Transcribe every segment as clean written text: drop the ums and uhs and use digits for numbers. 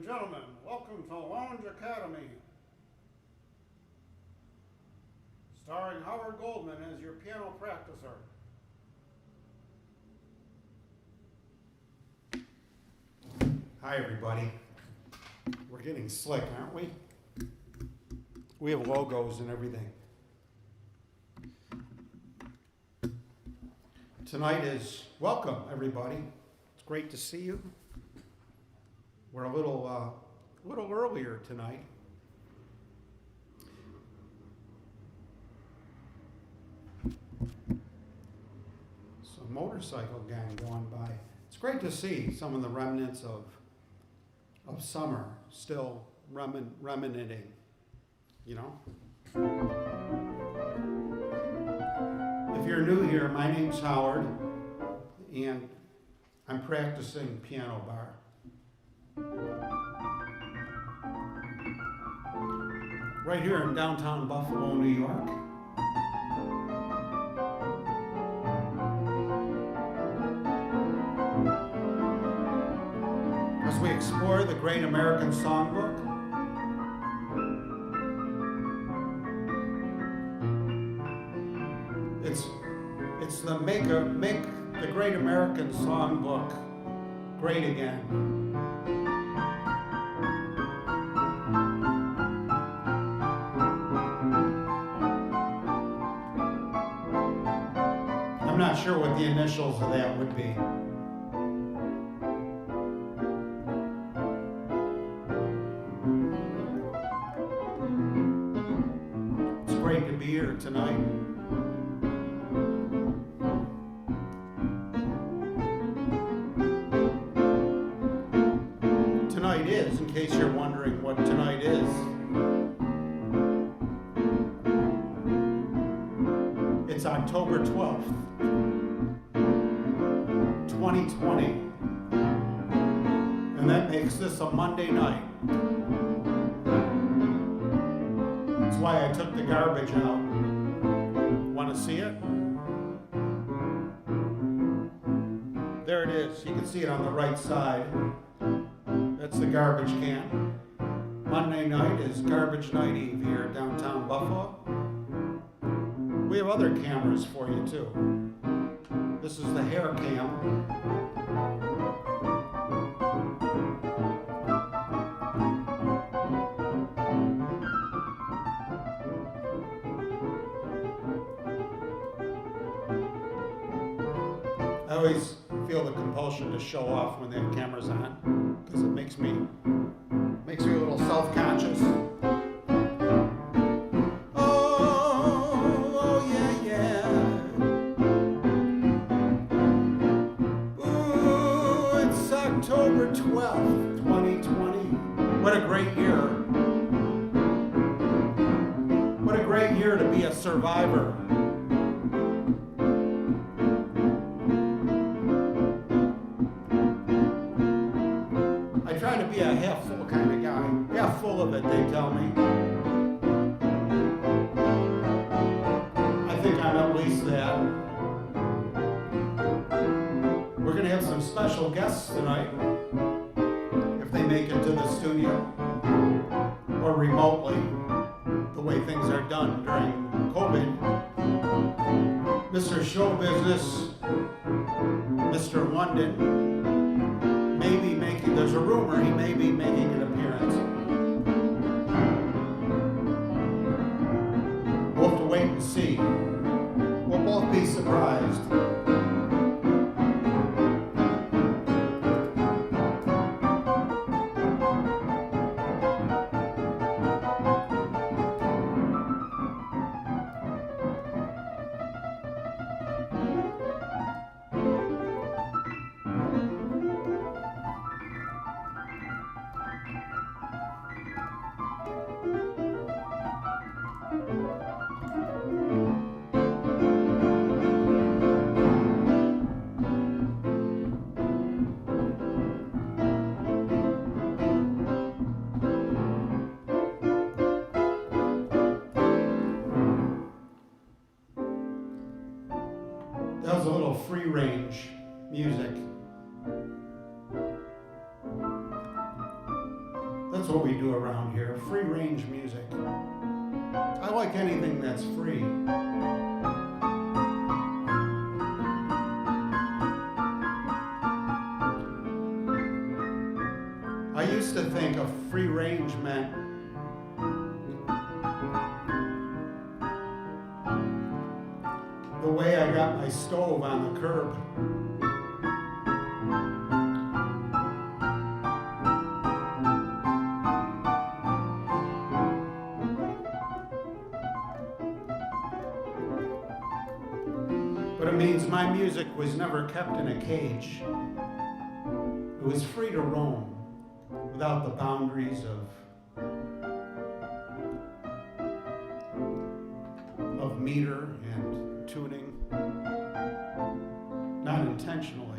and gentlemen, welcome to Lounge Academy. Starring Howard Goldman as your piano practicer. Hi everybody. We're getting slick, aren't we? We have logos and everything. Tonight is welcome everybody. It's great to see you. We're a little earlier tonight. Some motorcycle gang going by. It's great to see some of the remnants of summer still reminating, you know? If you're new here, my name's Howard, and I'm practicing piano bar. Right here in downtown Buffalo, New York. As we explore the great American songbook, it's the make the great American songbook great again. I'm not sure what the initials of that would be. It's great to be here tonight. Tonight is, in case you're wondering what tonight is, it's October 12th. 2020, and that makes this a Monday night. That's why I took the garbage out. Want to see it? There it is. You can see it on the right side. That's the garbage can. Monday night is Garbage Night Eve here downtown Buffalo. We have other cameras for you too. This is the hair cam. I always feel the compulsion to show off when that camera's on, because it makes me a little self-conscious. October 12th, 2020. What a great year. What a great year to be a survivor. I try to be a half full kind of guy. Half full of it, they tell me. I think I'm at least that. We're going to have some special guests tonight, if they make it to the studio, or remotely, the way things are done during COVID. Mr. Show Business, Mr. London, may be making, there's a rumor he may be making an appearance. We'll have to wait and see. We'll both be surprised. That was a little free range music. what we do around here, free range music. I like anything that's free. I used to think a free range meant the way I got my stove on the curb. But it means my music was never kept in a cage. It was free to roam without the boundaries of meter and tuning, not intentionally.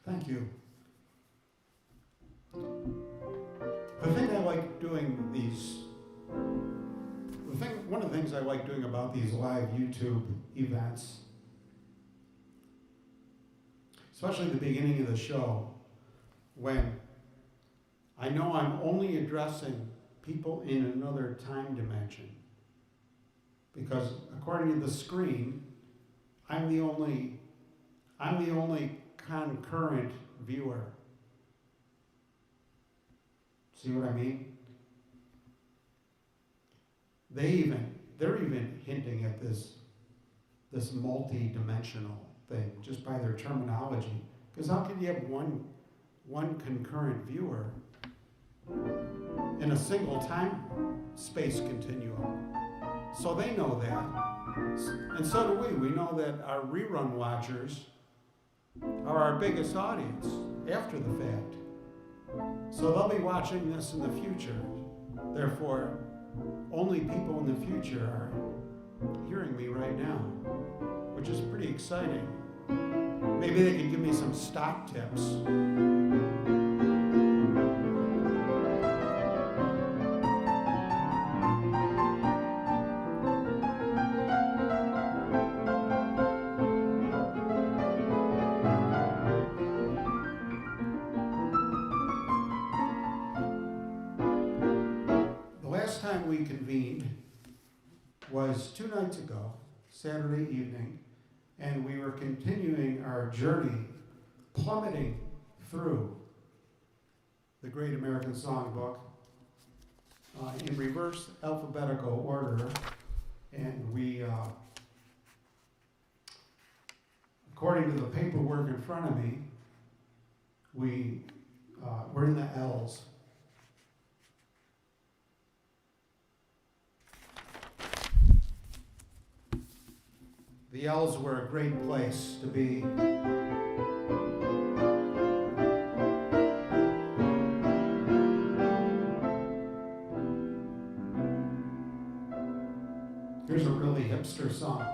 Thank you. The thing I like doing these, one of the things I like doing about these live YouTube events, especially the beginning of the show, when I know I'm only addressing people in another time dimension, because according to the screen, I'm the only concurrent viewer. See what I mean? They're even hinting at this multi-dimensional thing just by their terminology. Because how can you have one concurrent viewer in a single time space continuum? So they know that. And so do we. We know that our rerun watchers are our biggest audience after the fact. So they'll be watching this in the future. Therefore, only people in the future are hearing me right now, which is pretty exciting. Maybe they can give me some stock tips. Time we convened was 2 nights ago, Saturday evening, and we were continuing our journey, plummeting through the Great American Songbook in reverse alphabetical order, and we, according to the paperwork in front of me, we're in the L's. The L's were a great place to be. Here's a really hipster song.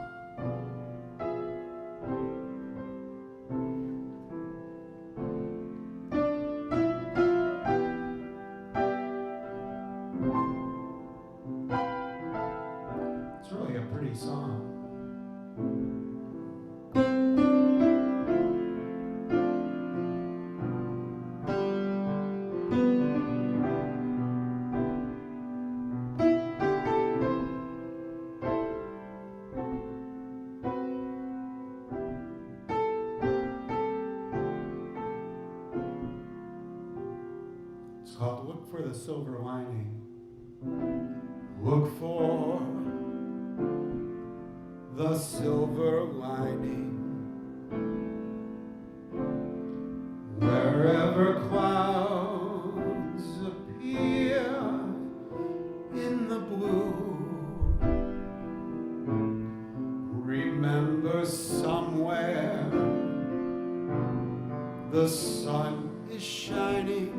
It's really a pretty song. It's called Look for the Silver Lining. Look for the silver lining wherever clouds appear in the blue. Remember somewhere the sun is shining,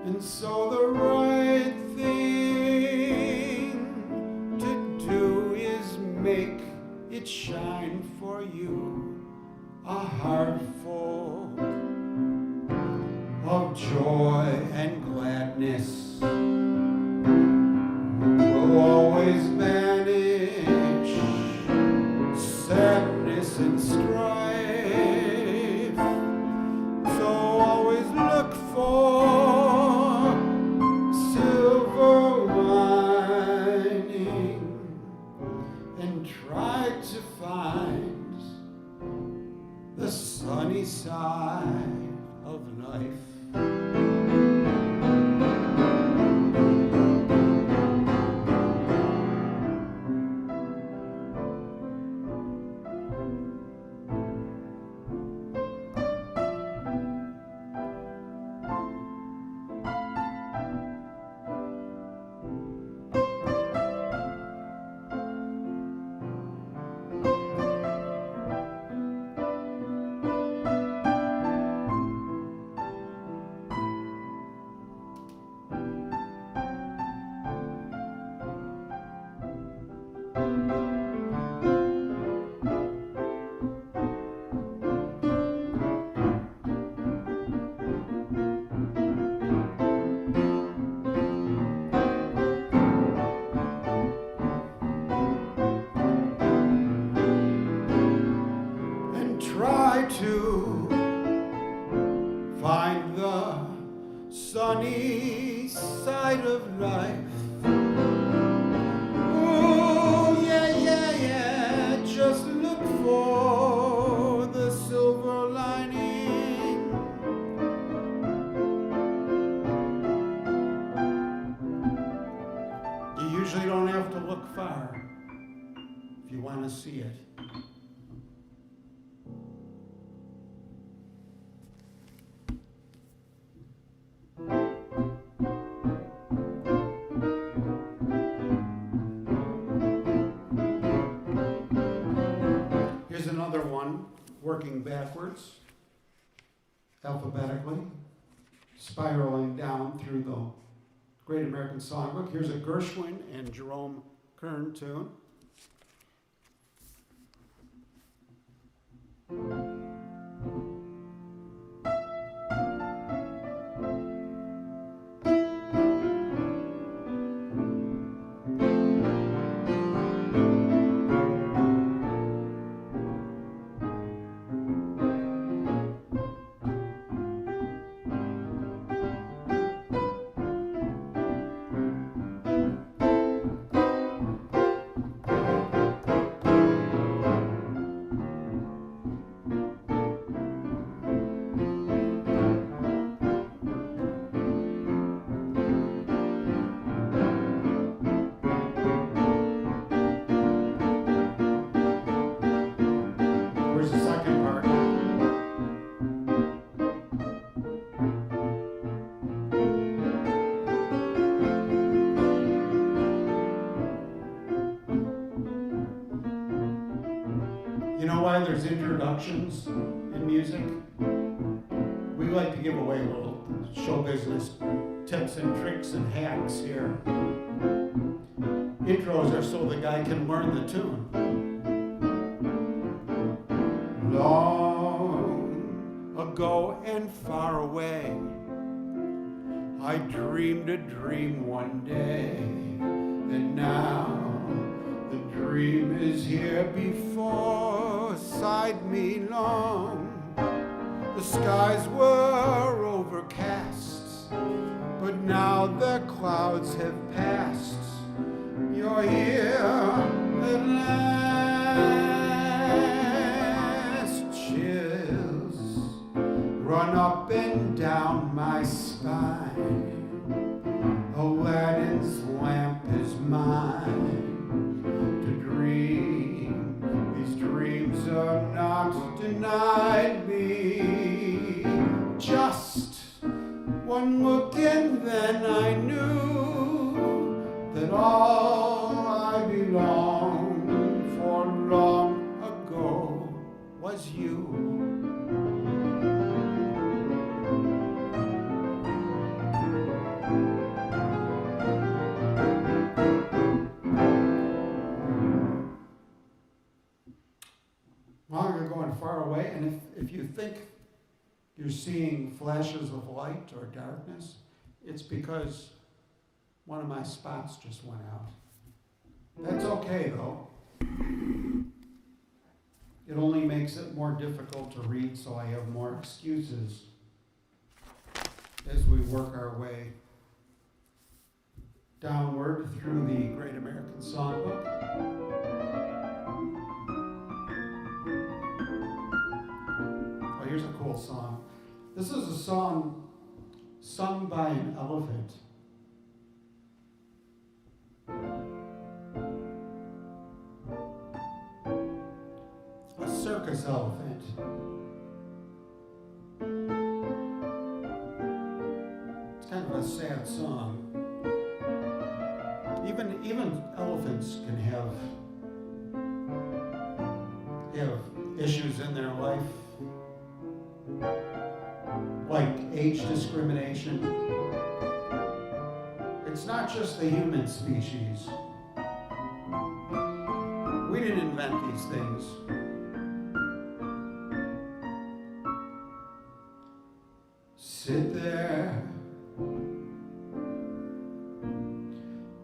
and so the right thing shine for you, a heart full of joy and gladness will always banish sadness and strife. So always look for silver lining and try to find the sunny side of life. Try to find the sunny side of life. Oh, yeah, yeah, yeah, just look for the silver lining. You usually don't have to look far if you want to see it. Here's another one, working backwards, alphabetically, spiraling down through the Great American Songbook. Here's a Gershwin and Jerome Kern tune. Where's the second part? You know why there's introductions in music? We like to give away little show business tips and tricks and hacks here. Intros are so the guy can learn the tune. Long ago and far away, I dreamed a dream one day, and now the dream is here beside me long. The skies were overcast, but now the clouds have passed. You're here at last. Chills run up and down my spine. Aladdin's lamp is mine to dream. These dreams are not denied me. Just one look and then I knew that all I belonged for long ago was you. way, and if you think you're seeing flashes of light or darkness, it's because one of my spots just went out. That's okay, though. It only makes it more difficult to read, so I have more excuses as we work our way downward through the Great American Songbook. Oh, here's a cool song. This is a song sung by an elephant. A circus elephant. It's kind of a sad song. Even elephants can have issues in their life, like age discrimination. It's not just the human species. We didn't invent these things. Sit there,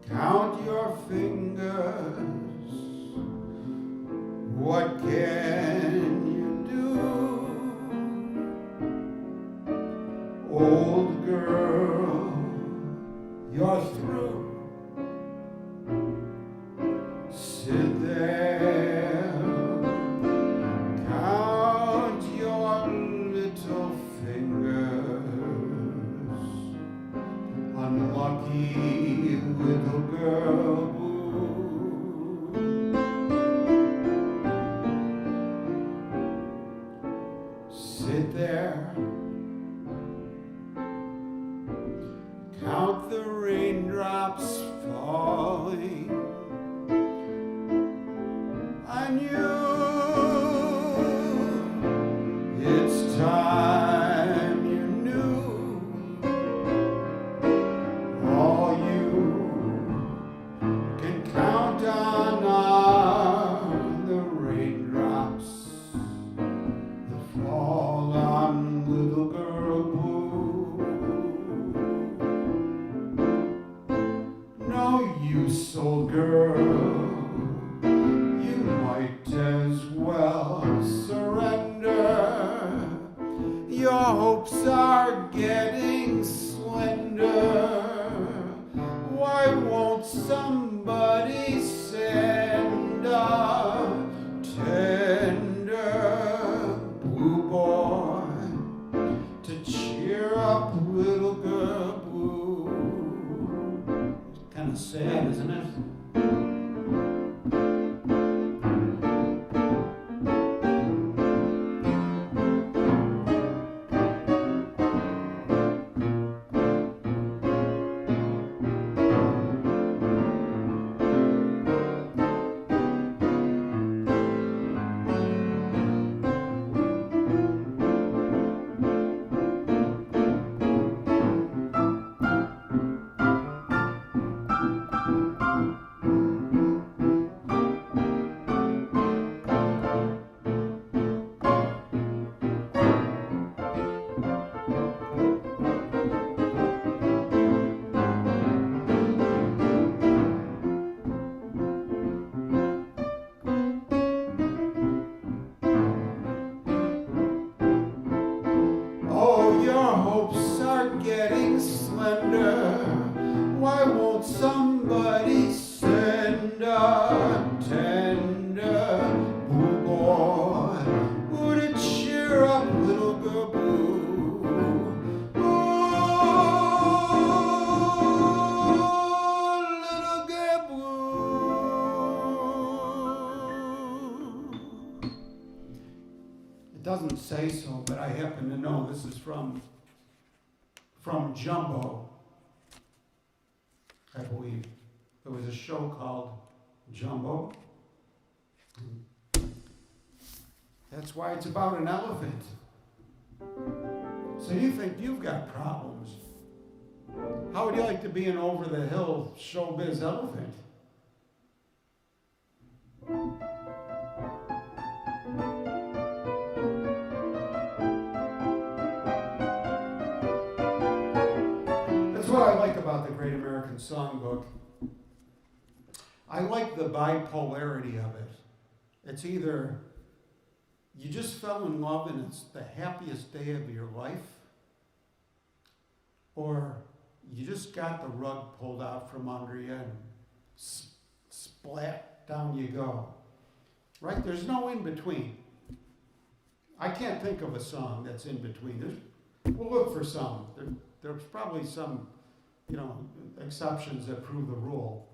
count your fingers. What can you do? Old girl, you're through. Sit there, count your little fingers. Unlucky little girl blue. Sit there, count the raindrops falling on you. It's time you knew. All you can count on are the raindrops that fall on little girl blue. No use, old girl, you might as well surrender. Your hopes are getting slender. Why won't somebody send a tender blue boy to cheer up little girl blue? It's kind of sad, isn't it? Getting slender. Why won't somebody send a tender blue boy who to cheer up little girl blue? Oh, little girl blue. It doesn't say so, but I happen to know this is from Jumbo, I believe. There was a show called Jumbo. That's why it's about an elephant. So you think you've got problems. How would you like to be an over-the-hill showbiz elephant? what I like about the Great American Songbook. I like the bipolarity of it. It's either you just fell in love and it's the happiest day of your life, or you just got the rug pulled out from under you and splat, down you go. Right? There's no in between. I can't think of a song that's in between. We'll look for some. There's probably some, exceptions that prove the rule.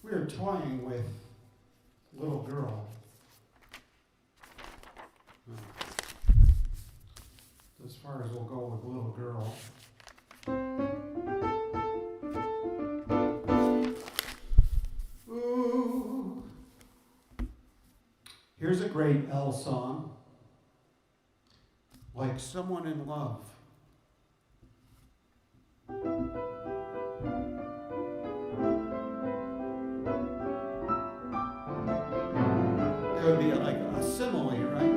We were toying with Little Girl. As far as we'll go with Little Girl. Ooh. Here's a great L song. Like Someone in Love. It would be like a simile, right?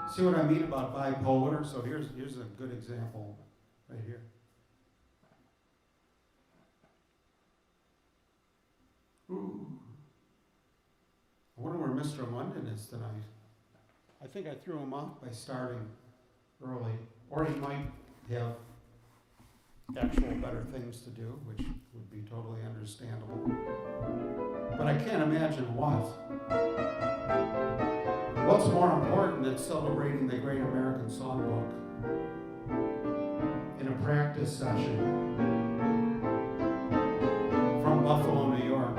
See what I mean about bipolar? So here's a good example right here. Ooh. I wonder where Mr. London is tonight. I think I threw him off by starting early. Or he might have actual better things to do, which would be totally understandable. But I can't imagine what. What's more important than celebrating the Great American Songbook in a practice session from Buffalo, New York,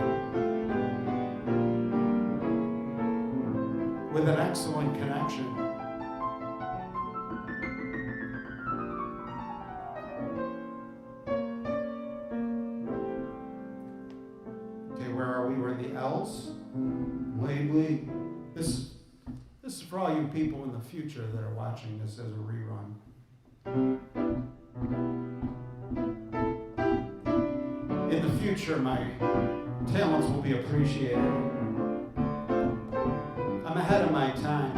with an excellent connection. Okay, where are we? We're in the L's. Lately, this is for all you people in the future that are watching this as a rerun. In the future, my talents will be appreciated. I'm ahead of my time.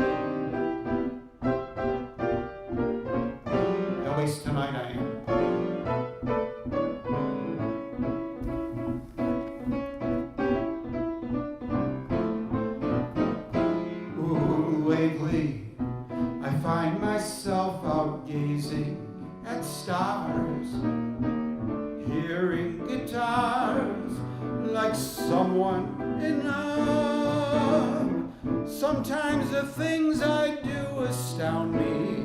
At least tonight I am. Lately, I find myself out gazing at stars, hearing guitars like someone in love. Sometimes the things I do astound me,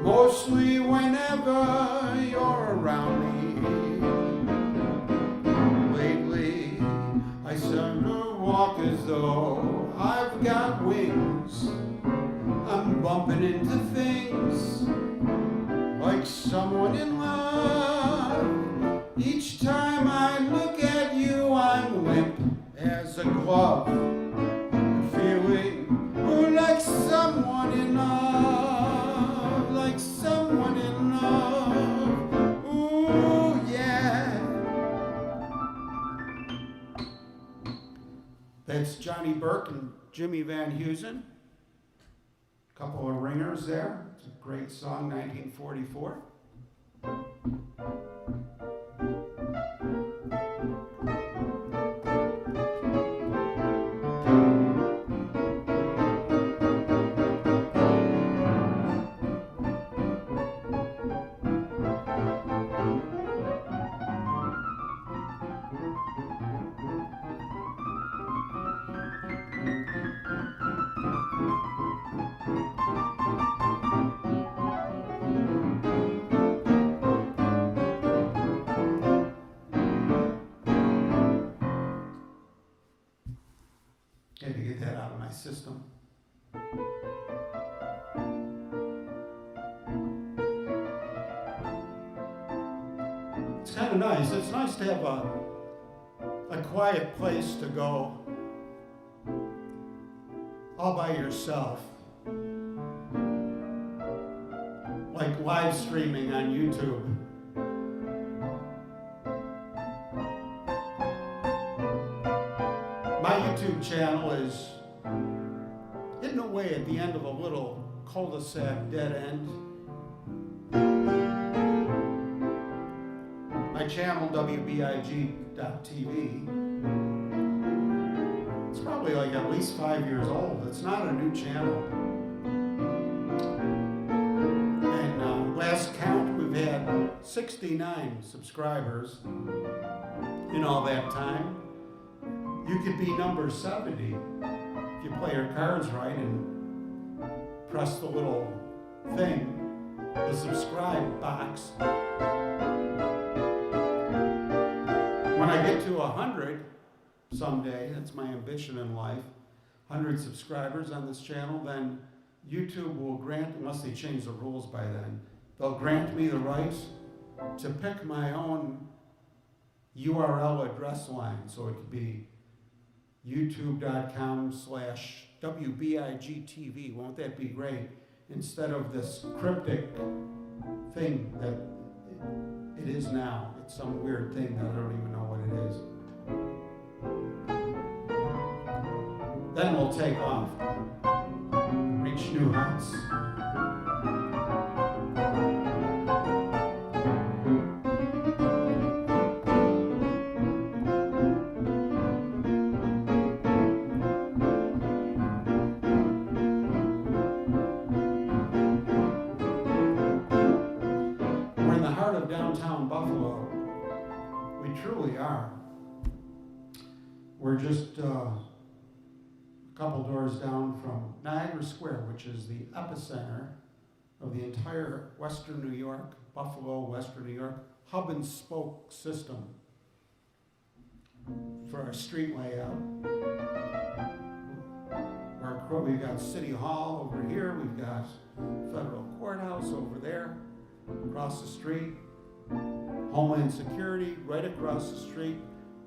mostly whenever you're around me. Lately, I sort of walk as though I've got wings. I'm bumping into things like someone in love. Each time I look at you, I'm limp as a glove, feeling like someone in love, like someone in love. Ooh, yeah. That's Johnny Burke and Jimmy Van Heusen. A couple of ringers there. It's a great song, 1944. out of my system. It's kind of nice. It's nice to have a quiet place to go all by yourself. Like live streaming on YouTube. My YouTube channel is hidden away at the end of a little cul-de-sac dead end. My channel, WBIG.TV, it's probably like at least 5 years old. It's not a new channel. And last count, we've had 69 subscribers in all that time. You could be number 70 if you play your cards right and press the little thing, the subscribe box. When I get to 100 someday, that's my ambition in life, 100 subscribers on this channel, then YouTube will grant, unless they change the rules by then, they'll grant me the right to pick my own URL address line. So it could be youtube.com/WBIGTV. Won't that be great? Instead of this cryptic thing that it is now. It's some weird thing that I don't even know what it is. Then we'll take off, reach new heights. Downtown Buffalo, we truly are. We're just a couple doors down from Niagara Square, which is the epicenter of the entire Western New York, Buffalo, Western New York, hub and spoke system for our street layout. We've got City Hall over here, we've got Federal Courthouse over there, across the street. Homeland Security right across the street.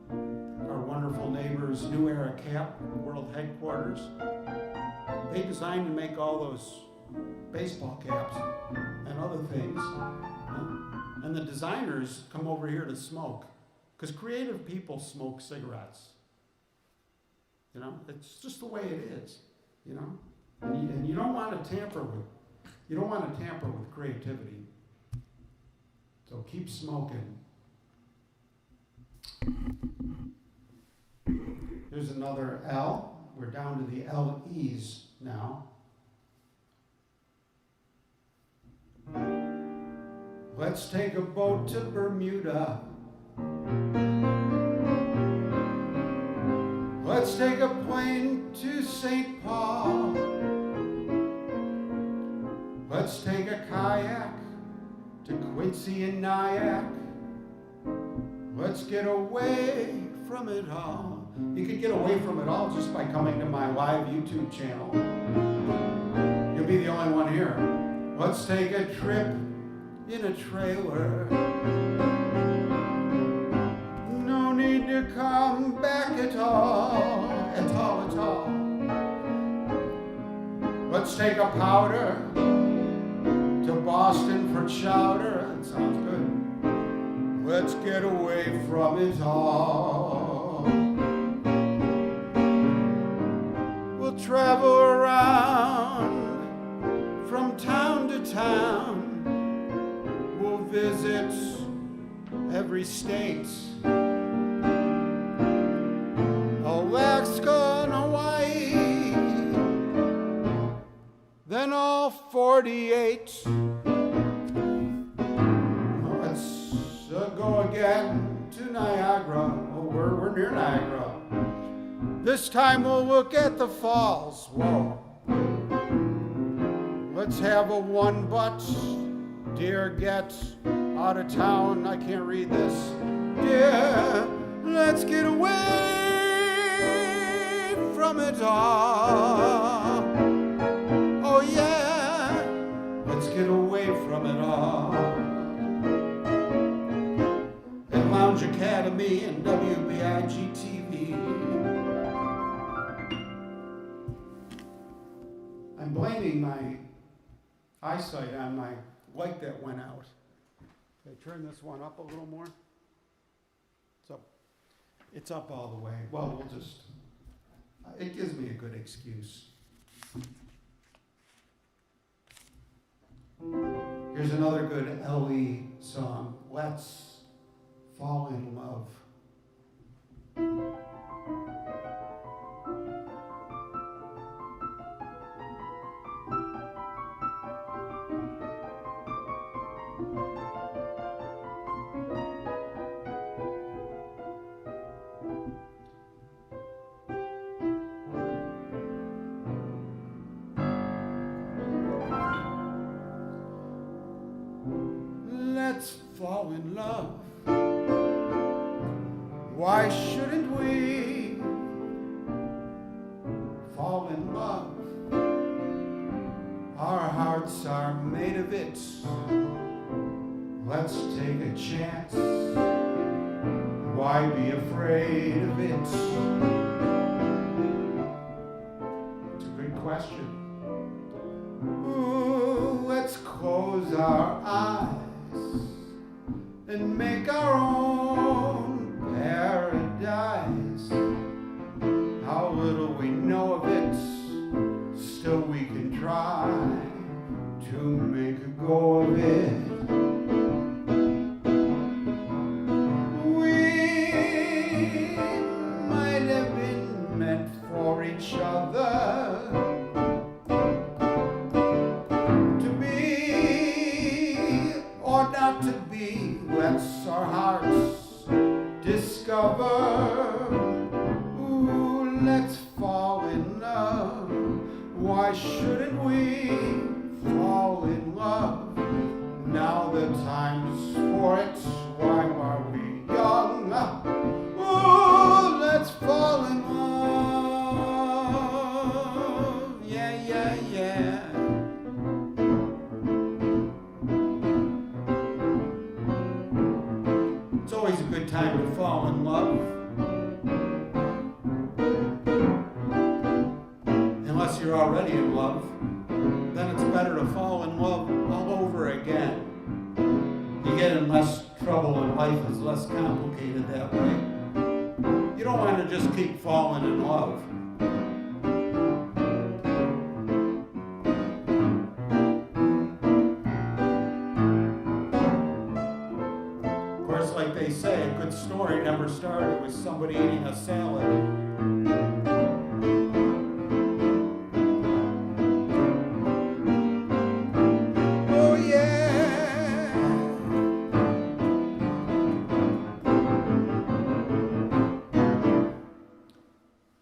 Our wonderful neighbors, New Era Cap, world headquarters. They designed and make all those baseball caps and other things. And the designers come over here to smoke, because creative people smoke cigarettes. You know, it's just the way it is. You know, and you don't want to tamper with. You don't want to tamper with creativity. So keep smoking. Here's another L. We're down to the LEs now. Let's take a boat to Bermuda. Let's take a plane to St. Paul. Let's take a kayak to Quincy and Nyack. Let's get away from it all. You could get away from it all just by coming to my live YouTube channel. You'll be the only one here. Let's take a trip in a trailer. No need to come back at all, at all, at all. Let's take a powder to Boston for chowder. That sounds good. Let's get away from it all. We'll travel around from town to town. We'll visit every state. Alaska and Hawaii. Then all 48. Go again to Niagara. Oh, we're near Niagara. This time we'll look at the falls. Whoa. Let's have a one but. Dear, get out of town. I can't read this. Dear, let's get away from it all. Oh yeah, let's get away from it all. At Lounge Academy and WBIG.TV. I'm blaming my eyesight on my light that went out. If I turn this one up a little more. It's up all the way. Well, we'll just, it gives me a good excuse. Here's another good LE song, Let's Fall in Love. Let's fall in love. Why shouldn't we fall in love? Our hearts are made of it. Let's take a chance. Why be afraid of it? It's a good question. Ooh, let's close our eyes and make our own paradise. How little we know of it, still we can try to make a go of it. We might have been meant for each other, to be or not to be. Let's our hearts discover. Ooh, let's fall in love. Why shouldn't we fall in love? Now the time's for it. Why are we young? Ooh, let's fall in love. Yeah, yeah, yeah. It's always a good time to fall in love. Unless you're already in love, then it's better to fall in love all over again. You get in less trouble and life is less complicated that way. You don't want to just keep falling in love. Of course, like they say, a good story never started with somebody eating a salad.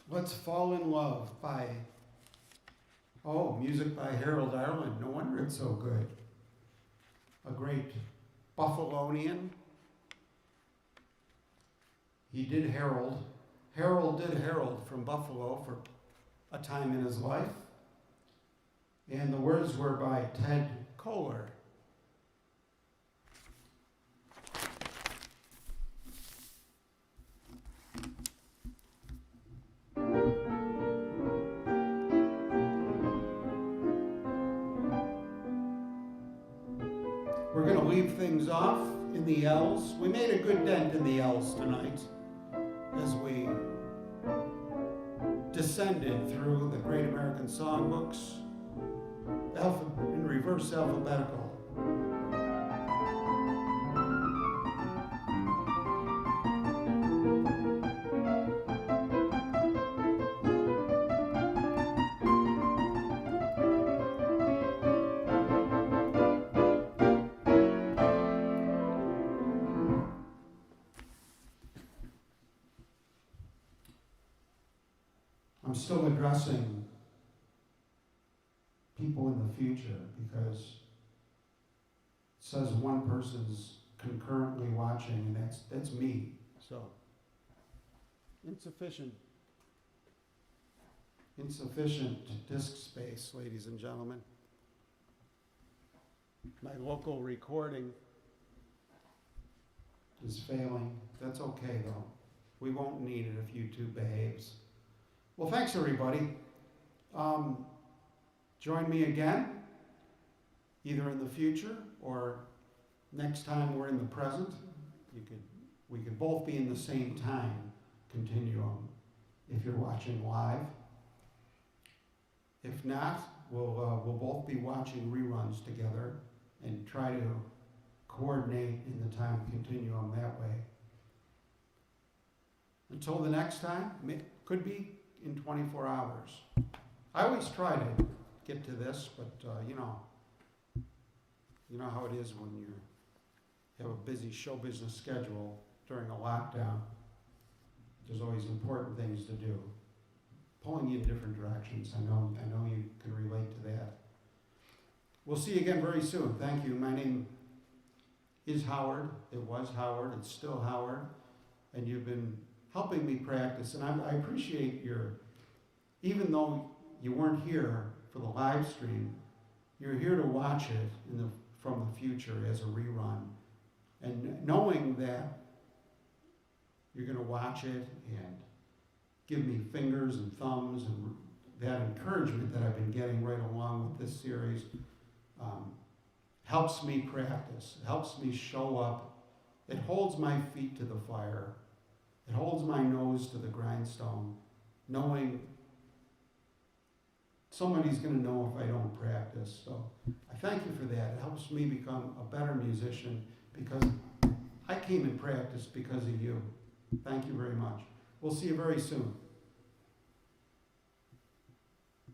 Let's Fall in Love by, music by Harold Arlen. No wonder it's so good. A great Buffalonian. He did Harold. Harold did Harold from Buffalo for a time in his life. And the words were by Ted Kohler. We're going to leave things off in the L's. We made a good dent in the L's tonight as we descended through the great American songbooks in reverse alphabetical. I'm still addressing people in the future because it says one person's concurrently watching, and that's me. So insufficient insufficient disk space, ladies and gentlemen. My local recording is failing. That's okay, though. We won't need it if YouTube behaves. Well, thanks, everybody. Join me again, either in the future or next time we're in the present. We could both be in the same time continuum if you're watching live. If not, we'll both be watching reruns together and try to coordinate in the time continuum that way. Until the next time, it could be in 24 hours. I always try to get to this, but you know how it is when you have a busy show business schedule during a lockdown. There's always important things to do. Pulling you in different directions. I know you can relate to that. We'll see you again very soon. Thank you. My name is Howard. It was Howard. It's still Howard. And you've been helping me practice. And I appreciate even though you weren't here for the live stream, you're here to watch it from the future as a rerun. And knowing that you're going to watch it and give me fingers and thumbs and that encouragement that I've been getting right along with this series helps me practice. It helps me show up. It holds my feet to the fire. It holds my nose to the grindstone, knowing somebody's going to know if I don't practice. So I thank you for that. It helps me become a better musician because I came and practiced because of you. Thank you very much. We'll see you very soon.